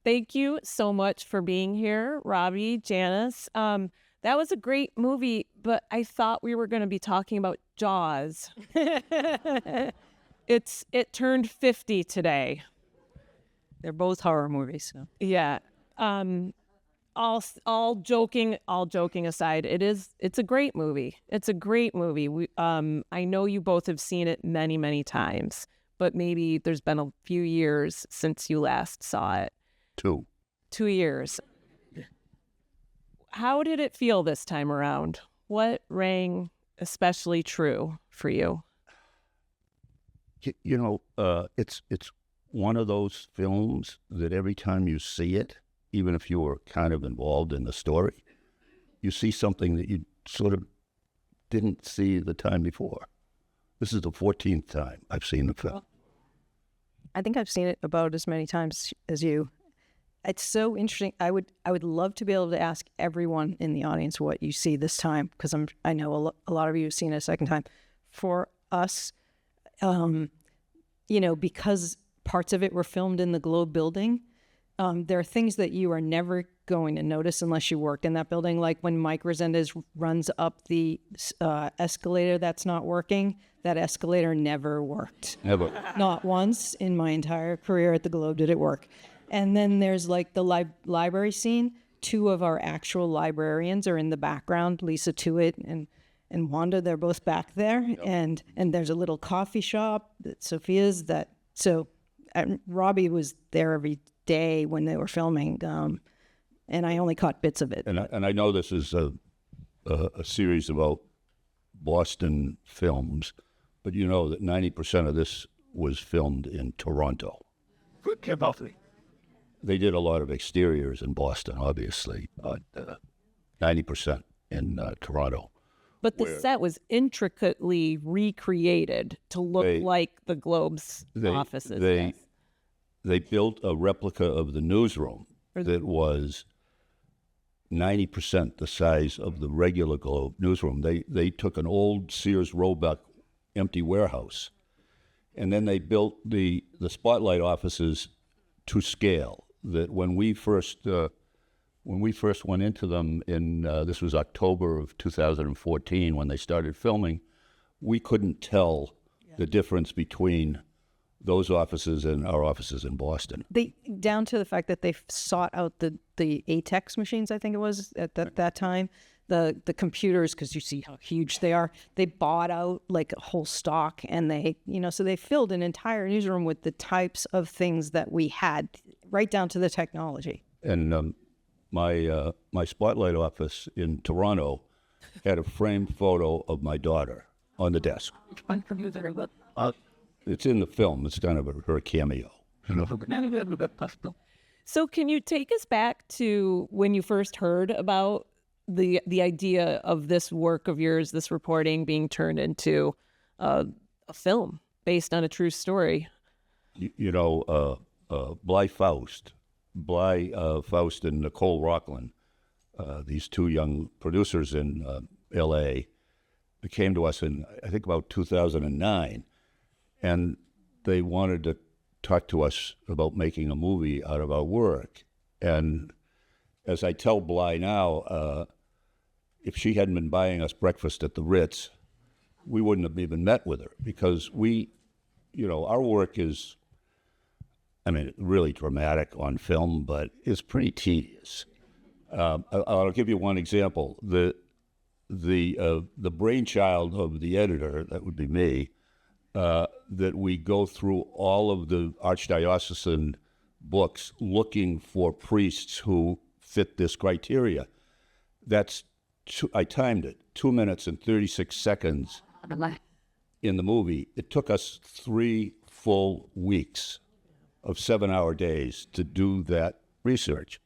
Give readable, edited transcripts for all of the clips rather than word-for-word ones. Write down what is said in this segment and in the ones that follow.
Thank you so much for being here, Robbie, Janice. That was a great movie, but I thought we were going to be talking about Jaws. It turned 50 today. They're both horror movies. So. Yeah. All joking aside, it's a great movie. It's a great movie. I know you both have seen it many, many times, but maybe there's been a few years since you last saw it. 2 years. How did it feel this time around? What rang especially true for you? It's one of those films that every time you see it, even if you were kind of involved in the story, you see something that you sort of didn't see the time before. This is the 14th time I've seen the film. I think I've seen it about as many times as you. It's so interesting. I would love to be able to ask everyone in the audience what you see this time, because I know a lot of you have seen it a second time. For us, because parts of it were filmed in the Globe building, there are things that you are never going to notice unless you worked in that building. Like when Mike Rezendes runs up the escalator that's not working, that escalator never worked. Never. Not once in my entire career at the Globe did it work. And then there's like the library scene. 2 of our actual librarians are in the background, Lisa Tuitt and Wanda. They're both back there. Yep. And there's a little coffee shop that Sophia's that. So Robbie was there every day when they were filming, and I only caught bits of it. And I know this is a series about Boston films, but you know that 90% of this was filmed in Toronto. They did a lot of exteriors in Boston, obviously, but 90% in Toronto. But the set was intricately recreated to look like the Globe's offices. They built a replica of the newsroom that was 90% the size of the regular Globe newsroom. They took an old Sears Roebuck empty warehouse, and then they built the spotlight offices to scale. That when we first went into them in this was October of 2014 when they started filming, we couldn't tell the difference between those offices and our offices in Boston. Down to the fact that they sought out the ATEX machines, I think it was at that time, the computers, because you see how huge they are. They bought out like a whole stock, and so they filled an entire newsroom with the types of things that we had, right down to the technology. And my spotlight office in Toronto had a framed photo of my daughter on the desk. It's in the film. It's kind of her cameo. So can you take us back to when you first heard about the idea of this work of yours, this reporting being turned into a film based on a true story? Bly Faust and Nicole Rockland, these 2 young producers in L.A., came to us in, I think, about 2009, and they wanted to talk to us about making a movie out of our work. And as I tell Bly now, if she hadn't been buying us breakfast at the Ritz, we wouldn't have even met with her, because our work is, really dramatic on film, but it's pretty tedious. I'll give you one example. The brainchild of the editor, that would be me, that we go through all of the archdiocesan books looking for priests who fit this criteria. I timed it, 2 minutes and 36 seconds in the movie. It took us 3 full weeks of 7-hour days to do that research,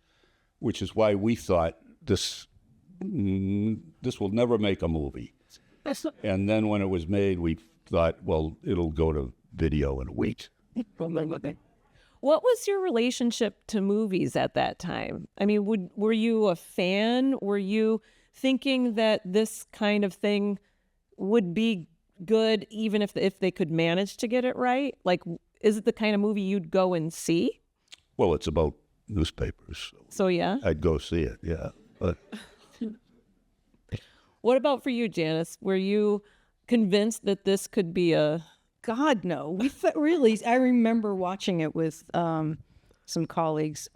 which is why we thought this will never make a movie. And then when it was made, we thought, well, it'll go to video in a week. What was your relationship to movies at that time? Were you a fan? Were you thinking that this kind of thing would be good even if they could manage to get it right? Like, is it the kind of movie you'd go and see? Well, it's about newspapers. So yeah. I'd go see it, yeah. But What about for you, Janice? Were you convinced that this could be a... God, no. Really, I remember watching it with some colleagues,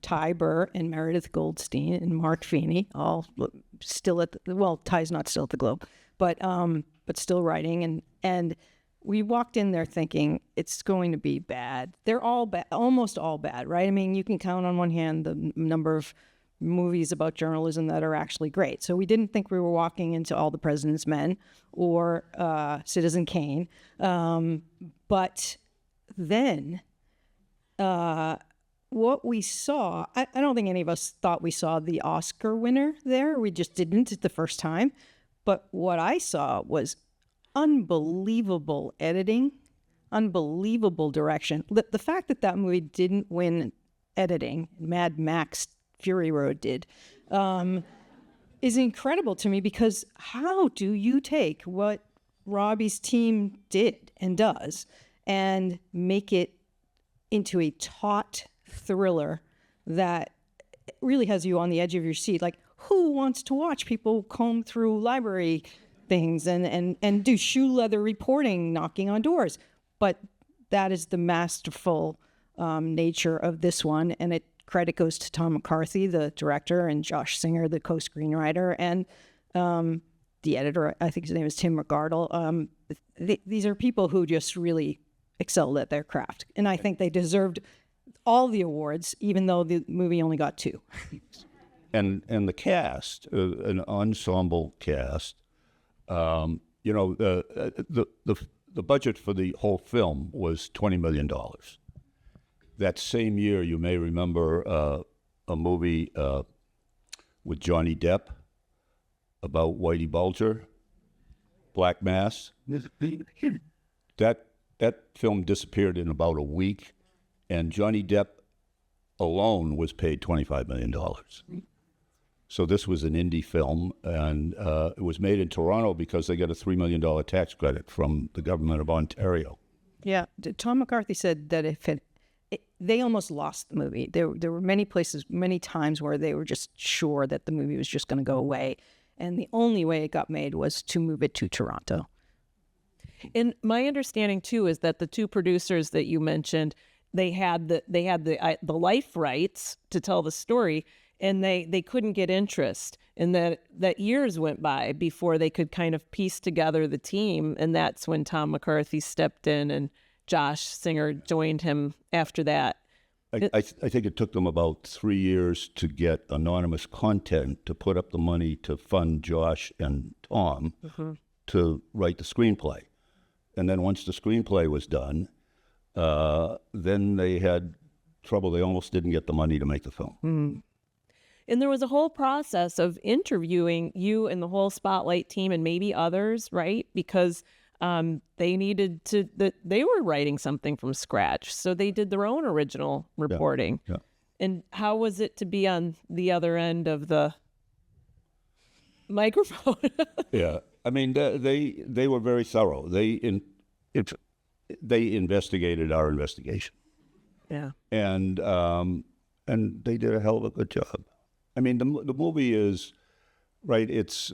Ty Burr and Meredith Goldstein and Mark Feeney, all still at Ty's not still at the Globe, but still writing. And we walked in there thinking it's going to be bad. They're all bad, almost all bad, right? I mean, you can count on one hand the number of movies about journalism that are actually great. So we didn't think we were walking into All the President's Men or Citizen Kane. But then what we saw, I don't think any of us thought we saw the Oscar winner there. We just didn't the first time. But what I saw was unbelievable editing, unbelievable direction. The fact that that movie didn't win editing, Mad Max Fury Road did, is incredible to me, because how do you take what Robbie's team did and does and make it into a taut thriller that really has you on the edge of your seat? Like, who wants to watch people comb through library things and do shoe leather reporting, knocking on doors? But that is the masterful nature of this one, and credit goes to Tom McCarthy, the director, and Josh Singer, the co-screenwriter, and the editor. I think his name is Tim McGardle. These are people who just really excelled at their craft, and I think they deserved all the awards, even though the movie only got 2. And the cast, an ensemble cast. The budget for the whole film was $20 million. That same year, you may remember a movie with Johnny Depp about Whitey Bulger, Black Mass. That film disappeared in about a week, and Johnny Depp alone was paid $25 million. So this was an indie film, and it was made in Toronto because they got a $3 million tax credit from the government of Ontario. Yeah, Tom McCarthy said that they almost lost the movie. There were many places, many times where they were just sure that the movie was just going to go away, and the only way it got made was to move it to Toronto. And my understanding too is that the 2 producers that you mentioned, they had the life rights to tell the story, and they couldn't get interest, and that years went by before they could kind of piece together the team, and that's when Tom McCarthy stepped in and Josh Singer joined him after that. I think it took them about 3 years to get Anonymous Content to put up the money to fund Josh and Tom to write the screenplay. And then once the screenplay was done, then they had trouble. They almost didn't get the money to make the film. Mm. And there was a whole process of interviewing you and the whole Spotlight team and maybe others, right? Because they needed to, they were writing something from scratch. So they did their own original reporting. Yeah. And how was it to be on the other end of the microphone? Yeah. I mean, they were very thorough. They investigated our investigation. Yeah. And they did a hell of a good job. I mean, the movie is, right, it's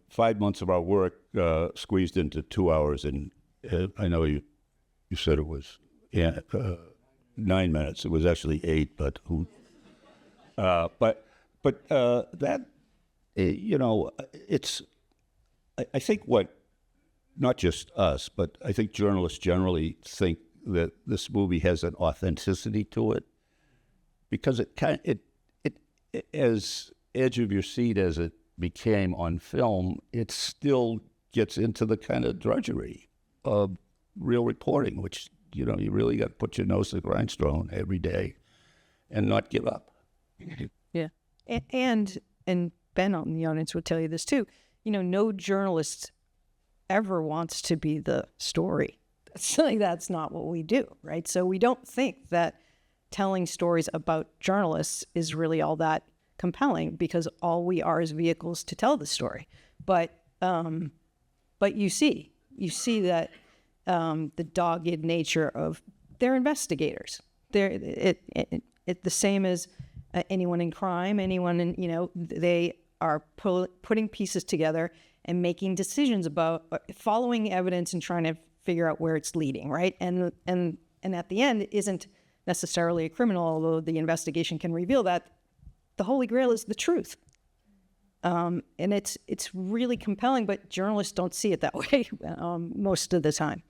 5 months of our work squeezed into 2 hours. And I know you said it was 9 minutes. It was actually 8, but who? But that, it's, I think what, not just us, but I think journalists generally think that this movie has an authenticity to it, because it as edge of your seat as it became on film, it still gets into the kind of drudgery of real reporting, which, you really got to put your nose to the grindstone every day and not give up. Yeah. And Ben out in the audience would tell you this too. No journalist ever wants to be the story. That's not what we do, right? So we don't think that telling stories about journalists is really all that compelling, because all we are is vehicles to tell the story. But you see that the dogged nature of their investigators. They're the same as anyone in crime, anyone in, they are putting pieces together and making decisions about following evidence and trying to figure out where it's leading, right? And at the end, it isn't necessarily a criminal, although the investigation can reveal that. The Holy Grail is the truth. And it's really compelling, but journalists don't see it that way most of the time.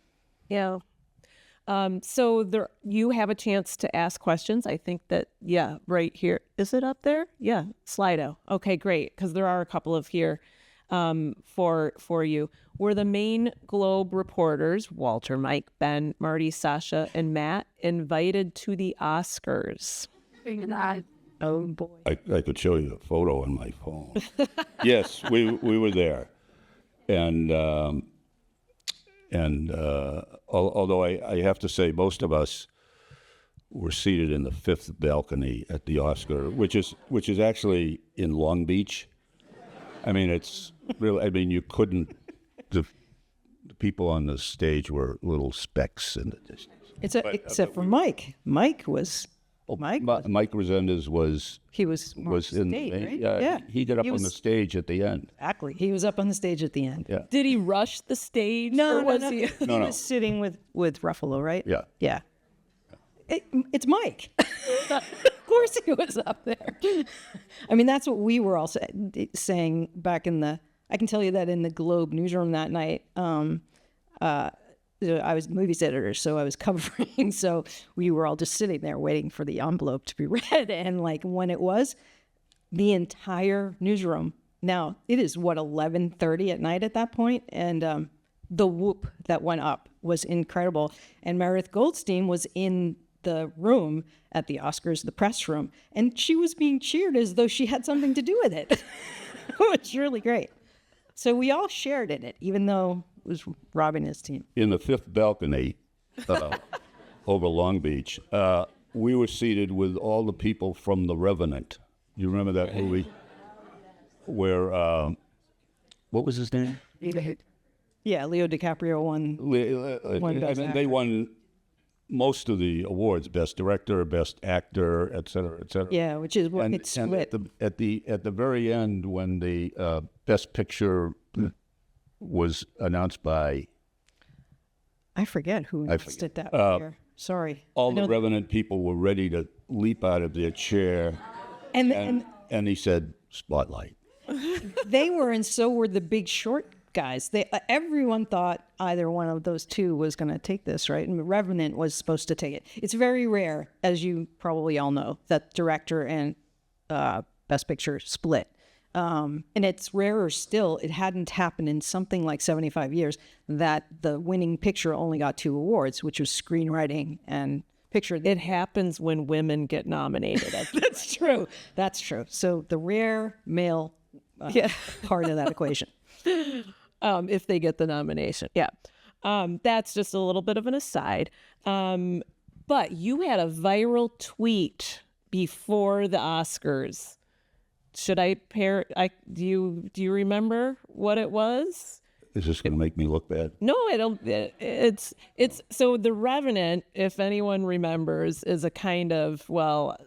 Yeah. So you have a chance to ask questions. I think that, right here. Is it up there? Yeah, Slido. Okay, great, because there are a couple of here for you. Were the main Globe reporters, Walter, Mike, Ben, Marty, Sacha, and Matt, invited to the Oscars? Oh, boy. I could show you a photo on my phone. Yes, we were there. And although I have to say most of us were seated in the fifth balcony at the Oscar, which is actually in Long Beach. I mean, it's really, you couldn't, the people on the stage were little specks in the distance. Except for Mike. Mike was Rezendes was in stage, right? yeah. He did on the stage at the end. Exactly. He was up on the stage at the end. Yeah. Did he rush the stage? No, or was no. he? He was sitting with Ruffalo, right? Yeah. Yeah. It's Mike. Of course he was up there. I mean, that's what we were all saying back in the, I can tell you that in the Globe newsroom that night, I was movies editor, so I was covering. So we were all just sitting there waiting for the envelope to be read. And like when it was, the entire newsroom. Now it is 11:30 at night at that point, and the whoop that went up was incredible. And Meredith Goldstein was in the room at the Oscars, the press room, and she was being cheered as though she had something to do with it. It was really great. So we all shared in it, even though it was Rob and his team. In the fifth balcony over Long Beach, we were seated with all the people from The Revenant. You remember that movie? Where, what was his name? Yeah, Leo DiCaprio won. Best Actor. They won most of the awards: Best Director, Best Actor, et cetera, et cetera. Yeah, which is what it's split. At the very end, when the Best Picture was announced by, I forget who announced it that year. Sorry. All the Revenant people were ready to leap out of their chair, and he said, "Spotlight." They were, and so were the Big Short guys. Everyone thought either one of those two was going to take this, right? And Revenant was supposed to take it. It's very rare, as you probably all know, that director and Best Picture split. And it's rarer still. It hadn't happened in something like 75 years that the winning picture only got 2 awards, which was screenwriting and picture. It happens when women get nominated. That's true. That's true. So the rare male part of that equation. If they get the nomination. Yeah. That's just a little bit of an aside. But you had a viral tweet before the Oscars. Should I pair? Do you remember what it was? Is this going to make me look bad? No, I don't. It's so The Revenant, if anyone remembers, is a kind of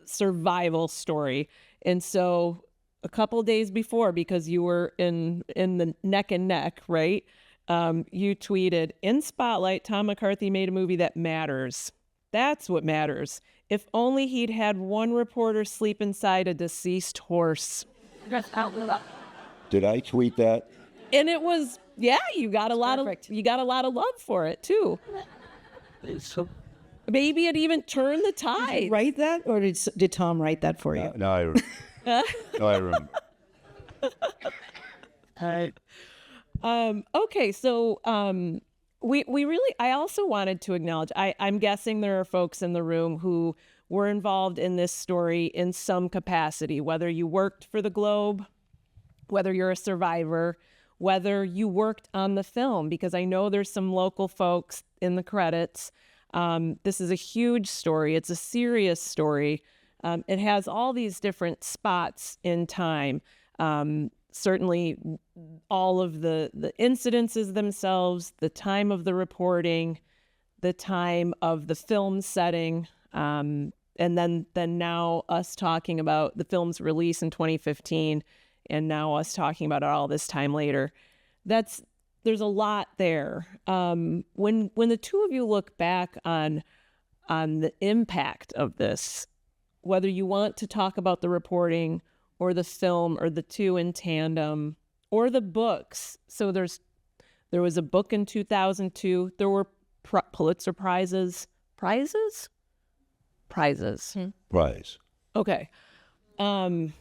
survival story, and so a couple days before, because you were in the neck and neck, right? You tweeted, "In Spotlight, Tom McCarthy made a movie that matters. That's what matters. If only he'd had one reporter sleep inside a deceased horse." Did I tweet that? And it was, you got a lot of love for it too. Maybe it even turned the tide. Did you write that, or did Tom write that for you? No, I remember. Okay, so we really, I also wanted to acknowledge, I'm guessing there are folks in the room who were involved in this story in some capacity, whether you worked for the Globe, whether you're a survivor, whether you worked on the film, because I know there's some local folks in the credits. This is a huge story. It's a serious story. It has all these different spots in time. Certainly all of the incidences themselves, the time of the reporting, the time of the film setting, and then now us talking about the film's release in 2015, and now us talking about it all this time later. There's a lot there. When the two of you look back on the impact of this, whether you want to talk about the reporting or the film or the two in tandem or the books. So there was a book in 2002. There were Pulitzer prizes. Prizes. Okay. The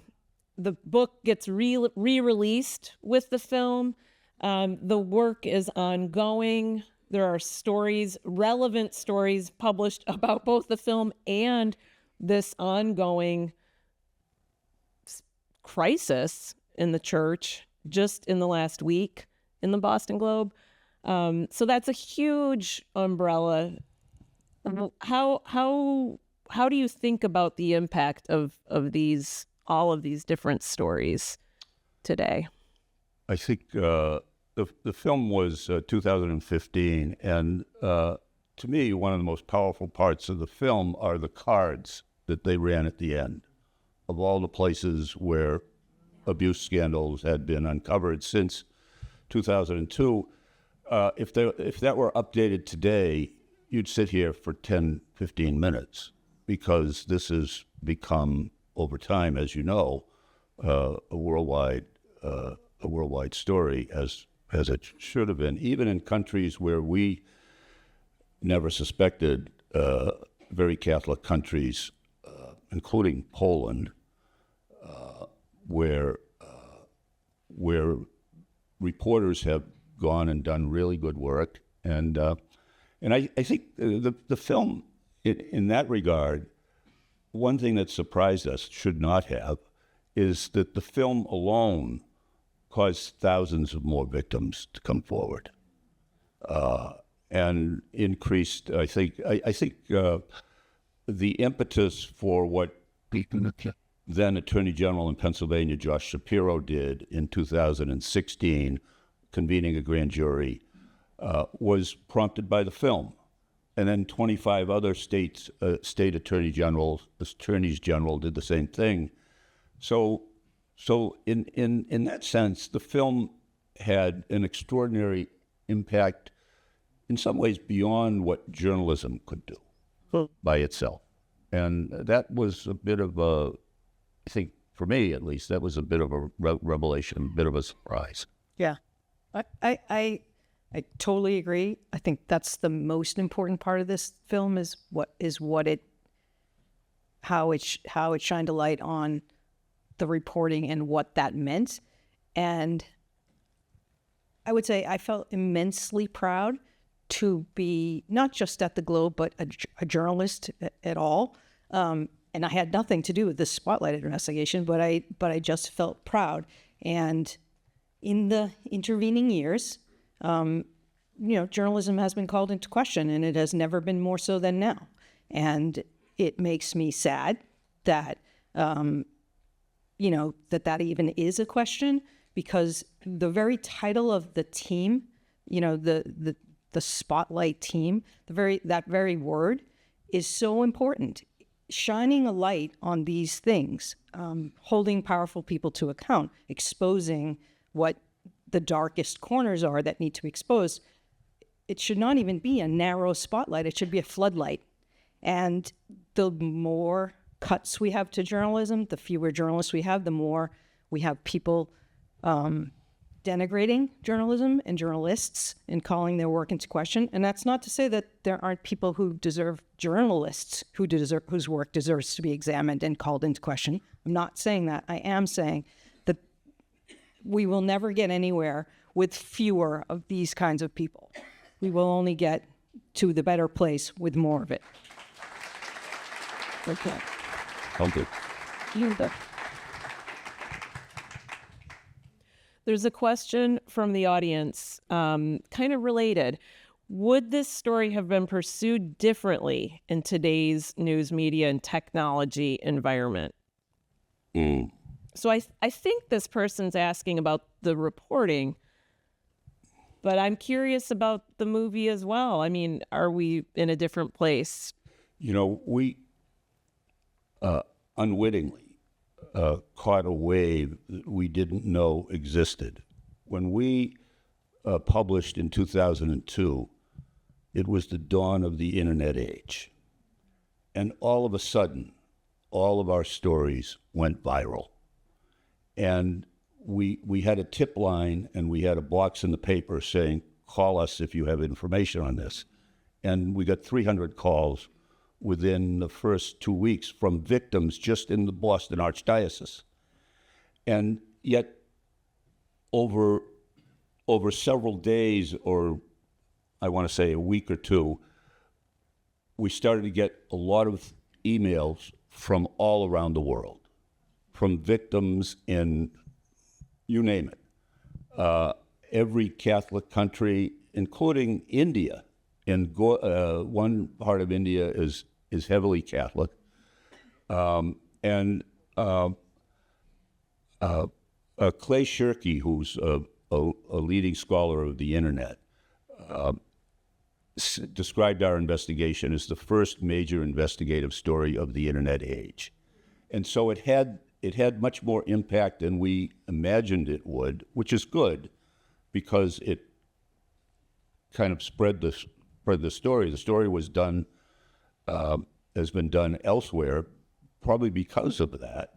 book gets re-released with the film. The work is ongoing. There are stories, relevant stories published about both the film and this ongoing crisis in the church just in the last week in the Boston Globe. So that's a huge umbrella. How do you think about the impact of all of these different stories today? I think the film was 2015, and to me, one of the most powerful parts of the film are the cards that they ran at the end of all the places where abuse scandals had been uncovered since 2002. If that were updated today, you'd sit here for 10, 15 minutes, because this has become, over time, as you know, a worldwide story, as it should have been, even in countries where we never suspected, very Catholic countries, including Poland, where reporters have gone and done really good work, and I think the film, in that regard, one thing that surprised us, should not have, is that the film alone caused thousands of more victims to come forward, and increased. I think the impetus for what then Attorney General in Pennsylvania, Josh Shapiro, did in 2016, convening a grand jury, was prompted by the film. And then 25 other state attorneys general did the same thing. So in that sense, the film had an extraordinary impact, in some ways beyond what journalism could do by itself. And that was a bit of a, I think, for me at least, that was a bit of a revelation, a bit of a surprise. Yeah, I totally agree. I think that's the most important part of this film, is how it shined a light on the reporting and what that meant. And I would say I felt immensely proud to be not just at the Globe, but a journalist at all. And I had nothing to do with this Spotlight investigation, but I just felt proud. And in the intervening years, journalism has been called into question, and it has never been more so than now. And it makes me sad that, that even is a question, because the very title of the team, the Spotlight team, that very word is so important. Shining a light on these things, holding powerful people to account, exposing what the darkest corners are that need to be exposed. It should not even be a narrow spotlight. It should be a floodlight. And the more cuts we have to journalism, the fewer journalists we have, the more we have people denigrating journalism and journalists and calling their work into question. And that's not to say that there aren't people who deserve journalists whose work deserves to be examined and called into question. I'm not saying that. I am saying that we will never get anywhere with fewer of these kinds of people. We will only get to the better place with more of it. Okay. Okay. There's a question from the audience, kind of related. Would this story have been pursued differently in today's news media and technology environment? So I think this person's asking about the reporting, but I'm curious about the movie as well. I mean, are we in a different place? unwittingly caught a wave that we didn't know existed. When we published in 2002, it was the dawn of the internet age. And all of a sudden, all of our stories went viral. And we had a tip line, and we had a box in the paper saying, call us if you have information on this. And we got 300 calls within the first 2 weeks from victims just in the Boston Archdiocese. And yet, over several days, or I want to say a week or two, we started to get a lot of emails from all around the world, from victims in, you name it, every Catholic country, including India. And one part of India is heavily Catholic. And Clay Shirky, who's a leading scholar of the internet, described our investigation as the first major investigative story of the internet age. And so it had much more impact than we imagined it would, which is good, because it kind of spread the story. The story was done, has been done elsewhere, partly because of that.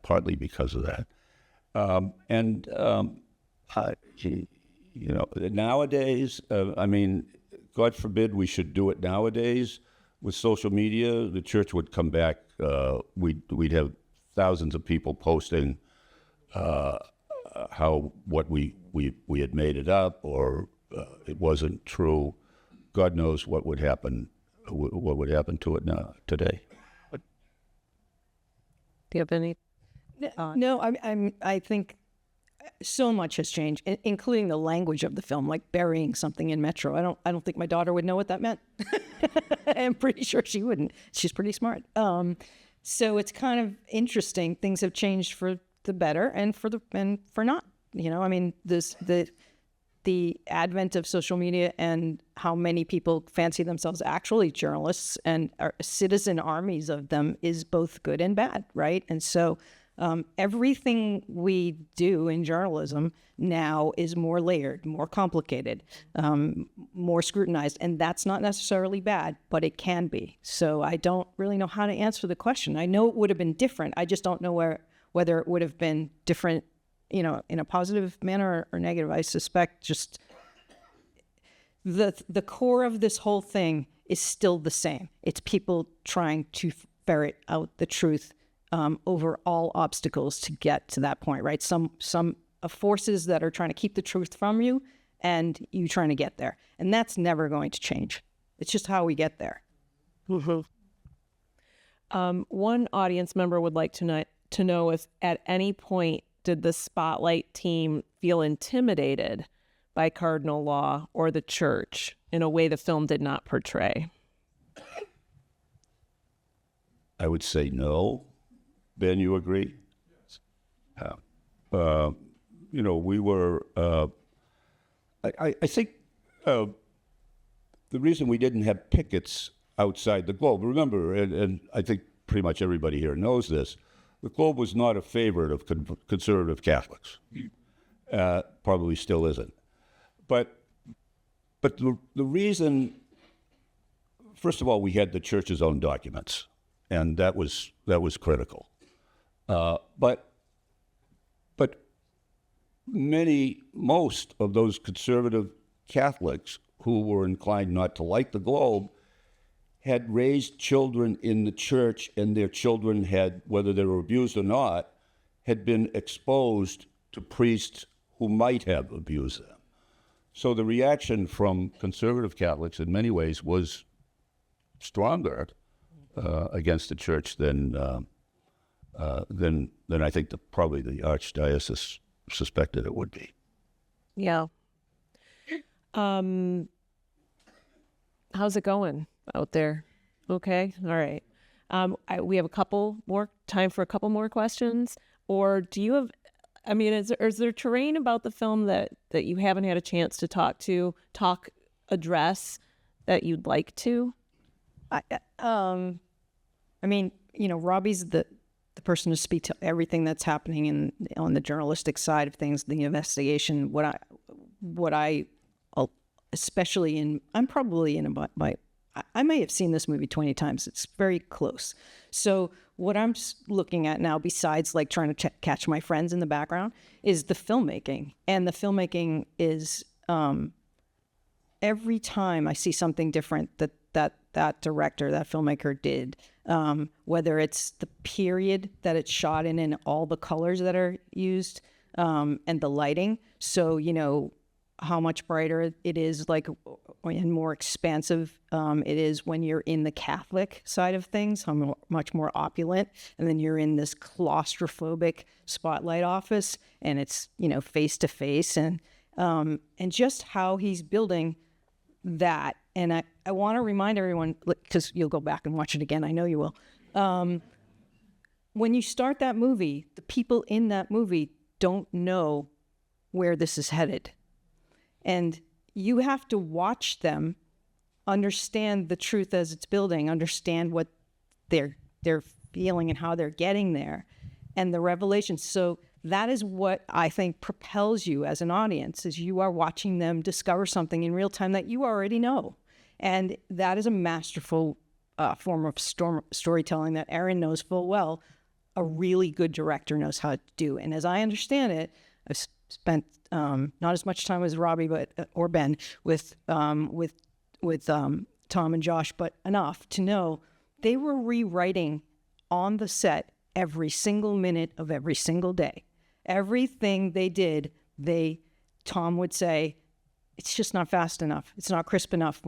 Nowadays, I mean, God forbid we should do it nowadays. With social media, the church would come back. We'd have thousands of people posting what we had made it up, or it wasn't true. God knows what would happen. What would happen to it now today? Do you have any? No, I think so much has changed, including the language of the film, like burying something in Metro. I don't think my daughter would know what that meant. I'm pretty sure she wouldn't. She's pretty smart. So it's kind of interesting. Things have changed for the better and for not. I mean, the advent of social media and how many people fancy themselves actually journalists and are citizen armies of them is both good and bad, right? And so everything we do in journalism now is more layered, more complicated, more scrutinized, and that's not necessarily bad, but it can be. So I don't really know how to answer the question. I know it would have been different. I just don't know whether it would have been different, in a positive manner or negative. I suspect just the core of this whole thing is still the same. It's people trying to ferret out the truth over all obstacles to get to that point, right? Some forces that are trying to keep the truth from you, and you trying to get there. And that's never going to change. It's just how we get there. Mm-hmm. One audience member would like to know if at any point did the Spotlight team feel intimidated by cardinal law or the church in a way the film did not portray? I would say no. Ben, you agree? Yes. We were, I think the reason we didn't have pickets outside the Globe, remember, and I think pretty much everybody here knows this, the Globe was not a favorite of conservative Catholics. Probably still isn't. But the reason, first of all, we had the church's own documents, and that was critical. But most of those conservative Catholics who were inclined not to like the Globe had raised children in the church, and their children had, whether they were abused or not, had been exposed to priests who might have abused them. So the reaction from conservative Catholics in many ways was stronger against the church than I think probably the Archdiocese suspected it would be. Yeah. How's it going out there? Okay. All right. We have time for a couple more questions, or do you have, is there terrain about the film that you haven't had a chance to address that you'd like to? Robbie's person to speak to everything that's happening on the journalistic side of things, the investigation. What I especially in, I'm probably in about I may have seen this movie 20 times. It's very close. So what I'm looking at now, besides like trying to catch my friends in the background, is the filmmaking. And the filmmaking is every time I see something different that director, that filmmaker did, whether it's the period that it's shot in and all the colors that are used, and the lighting. So, you know, how much brighter it is, like, and more expansive it is when you're in the Catholic side of things, how much more opulent, and then you're in this claustrophobic spotlight office, and it's, you know, face to face, and just how he's building that. And I want to remind everyone, because you'll go back and watch it again, I know you will. When you start that movie, the people in that movie don't know where this is headed. And you have to watch them understand the truth as it's building, understand what they're feeling and how they're getting there, and the revelation. So that is what I think propels you as an audience, is you are watching them discover something in real time that you already know. And that is a masterful form of storytelling that Erin knows full well a really good director knows how to do. And as I understand it, I've spent not as much time as Robbie, or Ben, with Tom and Josh, but enough to know they were rewriting on the set every single minute of every single day. Everything they did, Tom would say, it's just not fast enough. It's not crisp enough.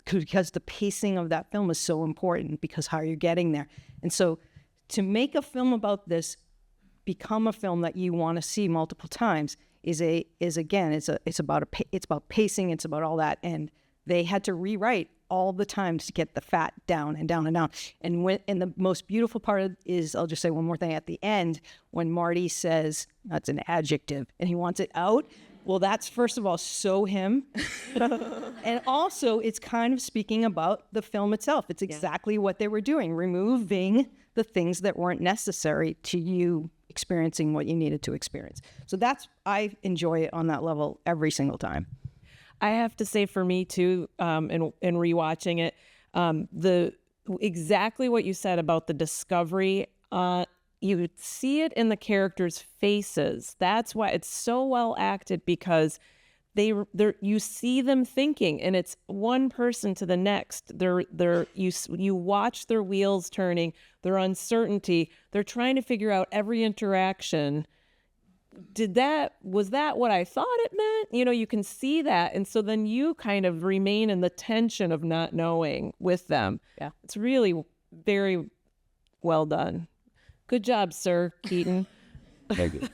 Because the pacing of that film is so important, because how you're getting there. And so to make a film about this become a film that you want to see multiple times is about pacing. It's about all that. And they had to rewrite all the time to get the fat down and down and down. And the most beautiful part is, I'll just say one more thing at the end, when Marty says, that's an adjective, and he wants it out. Well, that's, first of all, so him. And also, it's kind of speaking about the film itself. It's exactly what they were doing, removing the things that weren't necessary to you experiencing what you needed to experience. So I enjoy it on that level every single time. I have to say, for me too, in rewatching it, exactly what you said about the discovery, you would see it in the characters' faces. That's why it's so well acted, because you see them thinking, and it's one person to the next. You watch their wheels turning, their uncertainty. They're trying to figure out every interaction. Was that what I thought it meant? You know, you can see that. And so then you kind of remain in the tension of not knowing with them. Yeah. It's really very well done. Good job, sir, Keaton. Thank you.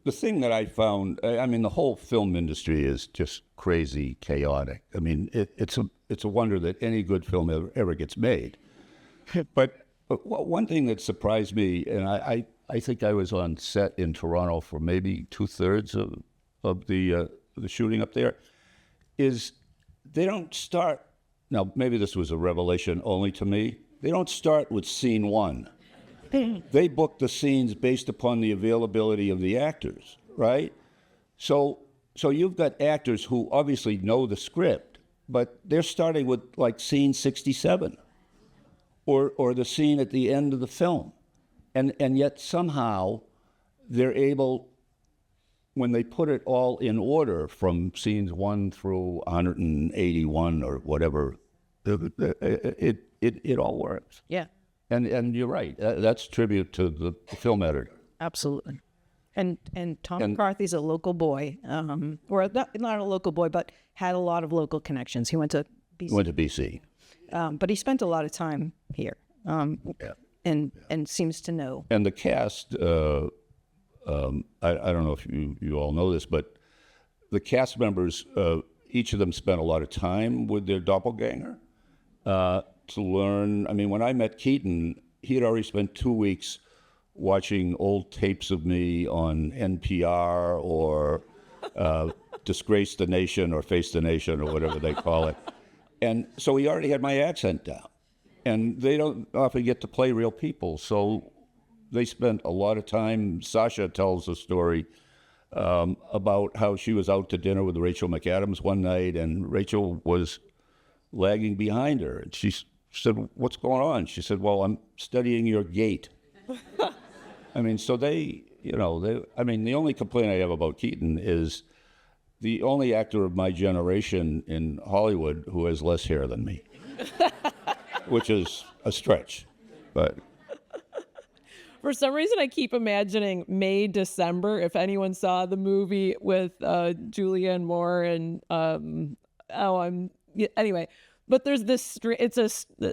The thing that I found, I mean, the whole film industry is just crazy chaotic. I mean, it's a wonder that any good film ever gets made. But one thing that surprised me, and I think I was on set in Toronto for maybe 2/3 of the shooting up there, is they don't start, now maybe this was a revelation only to me, they don't start with scene one. They book the scenes based upon the availability of the actors, right? So you've got actors who obviously know the script, but they're starting with like scene 67 or the scene at the end of the film. And yet somehow they're able, when they put it all in order from scenes 1 through 181 or whatever, it all works. Yeah. And you're right. That's tribute to the film editor. Absolutely. And Tom McCarthy's a local boy, or not a local boy, but had a lot of local connections. He went to BC. But he spent a lot of time here. And seems to know. And the cast, I don't know if you all know this, but the cast members, each of them spent a lot of time with their doppelganger to learn. I mean, when I met Keaton, he had already spent 2 weeks watching old tapes of me on NPR or Disgrace the Nation or Face the Nation or whatever they call it. And so he already had my accent down. and they don't often get to play real people. So they spent a lot of time. Sacha tells a story about how she was out to dinner with Rachel McAdams one night, and Rachel was lagging behind her. And she said, "What's going on?" She said, "Well, I'm studying your gait." I mean, so the only complaint I have about Keaton is the only actor of my generation in Hollywood who has less hair than me, which is a stretch, but. For some reason, I keep imagining May, December, if anyone saw the movie with Julianne Moore and, anyway. But there's this,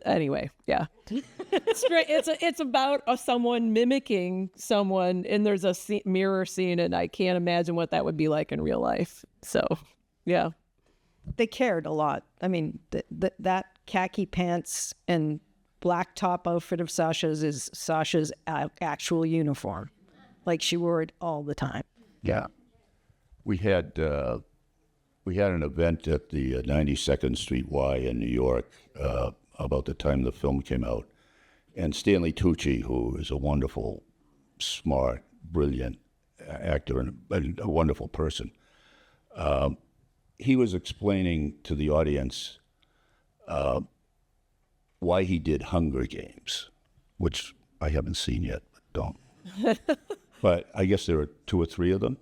anyway, yeah. It's about someone mimicking someone, and there's a mirror scene, and I can't imagine what that would be like in real life. So, yeah. They cared a lot. I mean, that khaki pants and black top outfit of Sacha's is Sacha's actual uniform. Like, she wore it all the time. Yeah. We had an event at the 92nd Street Y in New York about the time the film came out. And Stanley Tucci, who is a wonderful, smart, brilliant actor and a wonderful person, he was explaining to the audience why he did Hunger Games, which I haven't seen yet, but don't. But I guess there are 2 or 3 of them.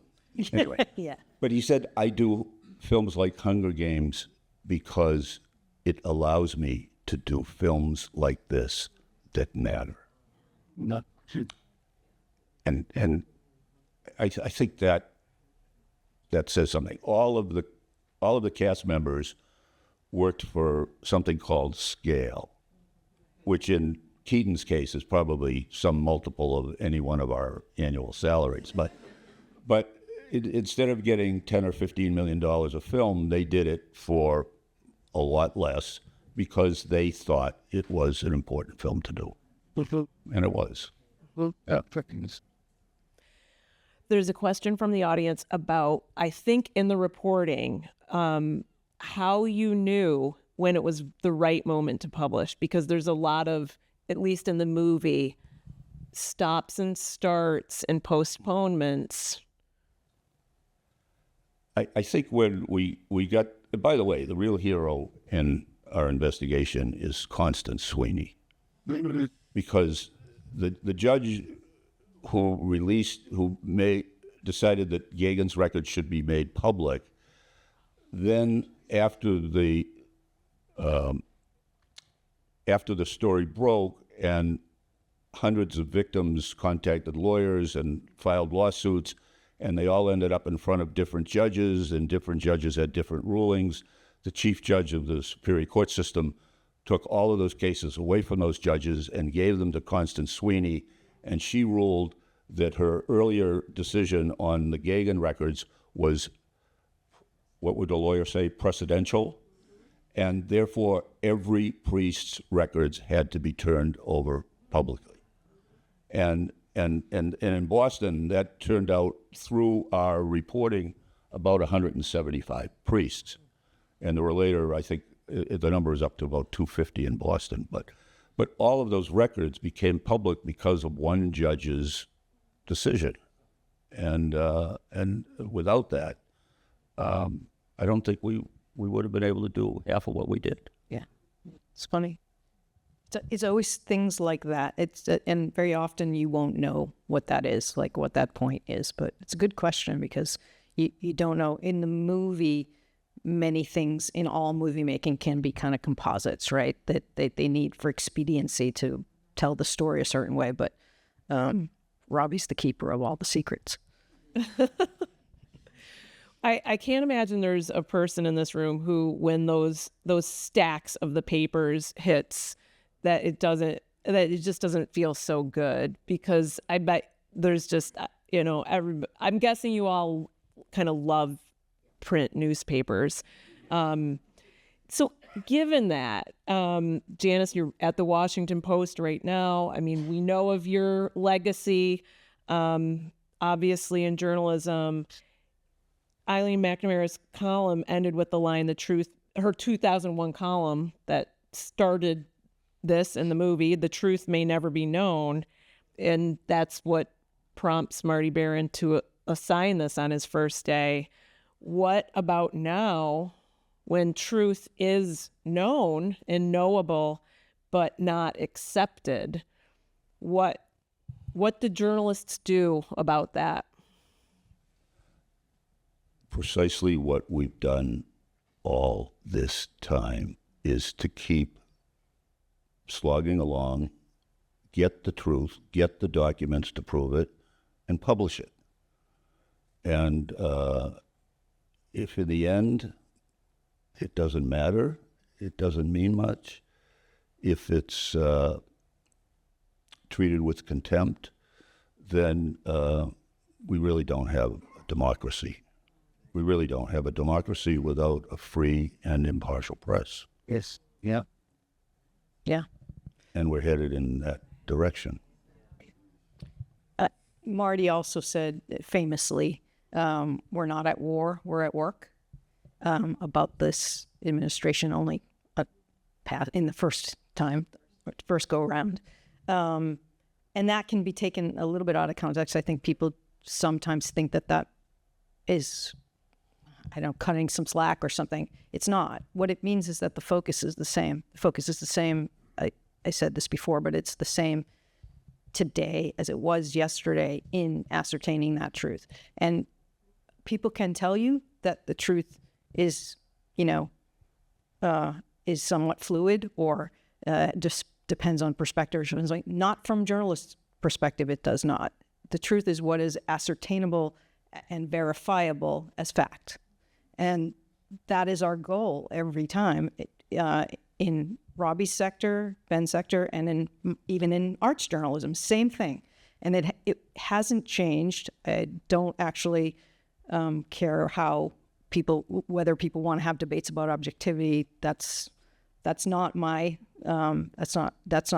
Anyway. Yeah. But he said, I do films like Hunger Games because it allows me to do films like this that matter. And I think that says something. All of the cast members worked for something called scale, which in Keaton's case is probably some multiple of any one of our annual salaries. But instead of getting $10 or $15 million a film, they did it for a lot less because they thought it was an important film to do. And it was. Yeah. There's a question from the audience about, I think in the reporting, how you knew when it was the right moment to publish, because there's a lot of, at least in the movie, stops and starts and postponements. I think when we got, by the way, the real hero in our investigation is Constance Sweeney, because the judge who decided that Geoghan's records should be made public, then after the story broke and hundreds of victims contacted lawyers and filed lawsuits, and they all ended up in front of different judges, and different judges had different rulings. The chief judge of the Superior Court system took all of those cases away from those judges and gave them to Constance Sweeney, and she ruled that her earlier decision on the Geoghan records was, what would a lawyer say, precedential, and therefore every priest's records had to be turned over publicly. And in Boston, that turned out, through our reporting, about 175 priests. And there were later, I think, the number is up to about 250 in Boston. But all of those records became public because of one judge's decision. And without that, I don't think we would have been able to do half of what we did. Yeah. It's funny. It's always things like that. And very often you won't know what that is, like what that point is. But it's a good question, because you don't know. In the movie, many things in all movie making can be kind of composites, right? That they need for expediency to tell the story a certain way. But Robbie's the keeper of all the secrets. I can't imagine there's a person in this room who, when those stacks of the papers hits, that it just doesn't feel so good, because I bet there's just, I'm guessing you all kind of love print newspapers. So given that, Janice, you're at the Washington Post right now. I mean, we know of your legacy, obviously, in journalism. Eileen McNamara's column ended with the line, her 2001 column that started this in the movie, the truth may never be known. And that's what prompts Marty Baron to assign this on his first day. What about now, when truth is known and knowable, but not accepted? What do journalists do about that? Precisely what we've done all this time is to keep slogging along, get the truth, get the documents to prove it, and publish it. And if in the end it doesn't matter, it doesn't mean much, if it's treated with contempt, then we really don't have a democracy. We really don't have a democracy without a free and impartial press. Yes. Yeah. Yeah. And we're headed in that direction. Marty also said famously, we're not at war, we're at work, about this administration only in the first go around. And that can be taken a little bit out of context. I think people sometimes think that is, cutting some slack or something. It's not. What it means is that the focus is the same. The focus is the same. I said this before, but it's the same today as it was yesterday in ascertaining that truth. And people can tell you that the truth is, is somewhat fluid or just depends on perspective. Not from journalists' perspective, it does not. The truth is what is ascertainable and verifiable as fact. And that is our goal every time in Robbie's sector, Ben's sector, and even in arts journalism, same thing. And it hasn't changed. I don't actually care whether people want to have debates about objectivity. That's not my that's not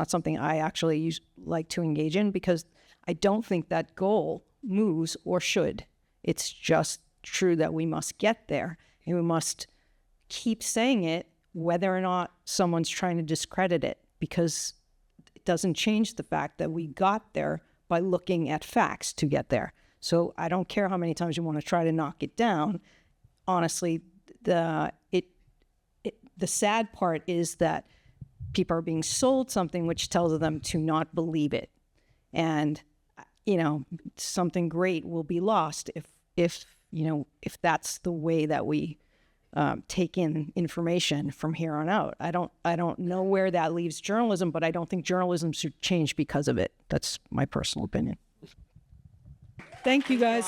something I actually like to engage in, because I don't think that goal moves or should. It's just true that we must get there, and we must keep saying it whether or not someone's trying to discredit it, because it doesn't change the fact that we got there by looking at facts to get there. So I don't care how many times you want to try to knock it down. Honestly, the sad part is that people are being sold something which tells them to not believe it. And, something great will be lost if that's the way that we take in information from here on out. I don't know where that leaves journalism, but I don't think journalism should change because of it. That's my personal opinion. Thank you, guys.